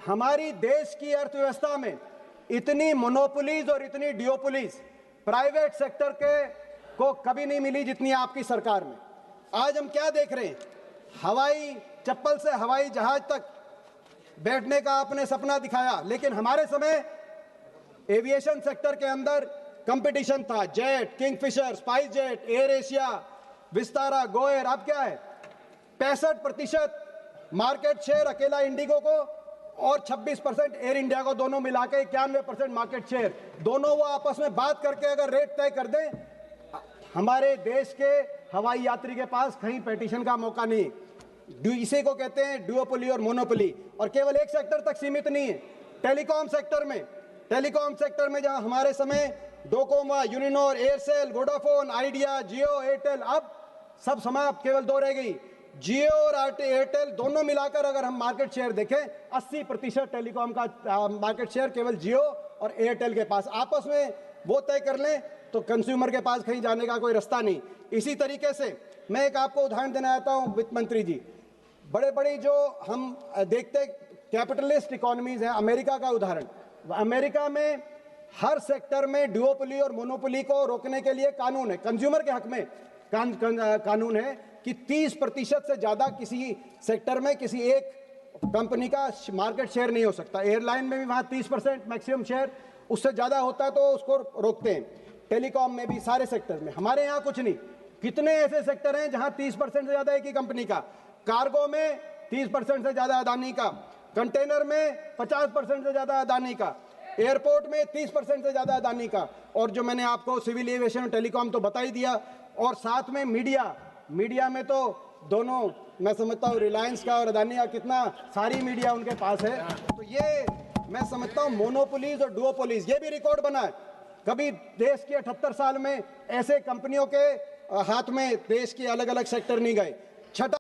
हमारी देश की अर्थव्यवस्था में इतनी मोनोपोलीज और इतनी डियोपोलीज प्राइवेट सेक्टर को कभी नहीं मिली जितनी आपकी सरकार में। आज हम क्या देख रहे हैं, हवाई चप्पल से हवाई जहाज तक बैठने का आपने सपना दिखाया, लेकिन हमारे समय एविएशन सेक्टर के अंदर कंपटीशन था। Jet, Kingfisher, spice jet, air Asia, Vistara, Go Air. अब क्या है, 65% मार्केट शेयर अकेला इंडिगो को और 26% एयर इंडिया को, दोनों मिला के 91% मार्केट शेयर। दोनों वो आपस में बात करके अगर रेट तय कर दें, हमारे देश के हवाई यात्री के पास कहीं पेटिशन का मौका नहीं। इसी को कहते हैं डुओपोली और मोनोपोली। और केवल एक सेक्टर तक सीमित नहीं है, टेलीकॉम सेक्टर में जहां हमारे समय डोकोमा, यूनिनोर, एयरसेल, वोडाफोन, आइडिया, जियो, एयरटेल, अब सब समाप्त, केवल दो रह गई। जियो और एयरटेल दोनों मिलाकर अगर हम मार्केट शेयर देखें, 80% टेलीकॉम का मार्केट शेयर केवल जियो और एयरटेल के पास। आपस में वो तय कर लें तो कंज्यूमर के पास कहीं जाने का कोई रास्ता नहीं। इसी तरीके से मैं एक आपको उदाहरण देना चाहता हूं, वित्त मंत्री जी, बड़े बड़ी जो हम देखते कैपिटलिस्ट इकोनॉमीज हैं, अमेरिका का उदाहरण। अमेरिका में हर सेक्टर में डुओपोली और मोनोपोली को रोकने के लिए कानून है, कंज्यूमर के हक में कानून है कि 30% से ज्यादा किसी सेक्टर में किसी एक कंपनी का मार्केट शेयर नहीं हो सकता। एयरलाइन में भी वहां 30% मैक्सिमम शेयर, उससे ज्यादा होता है तो उसको रोकते हैं। टेलीकॉम में भी, सारे सेक्टर में। हमारे यहाँ कुछ नहीं। कितने ऐसे सेक्टर हैं जहां 30% से ज्यादा एक ही कंपनी का, कार्गो में 30% से ज्यादा अदानी का, कंटेनर में 50% से ज्यादा अदानी का, एयरपोर्ट में 30% से ज्यादा अदानी का, और जो मैंने आपको सिविल एविएशन और टेलीकॉम तो बता ही दिया। और साथ में मीडिया में तो दोनों, मैं समझता हूँ रिलायंस का और अदानी का कितना सारी मीडिया उनके पास है। तो ये मैं समझता हूँ मोनोपोलीज और डुओपोलीज, ये भी रिकॉर्ड बना है। कभी देश के 78 साल में ऐसे कंपनियों के हाथ में देश के अलग अलग सेक्टर नहीं गए। छठा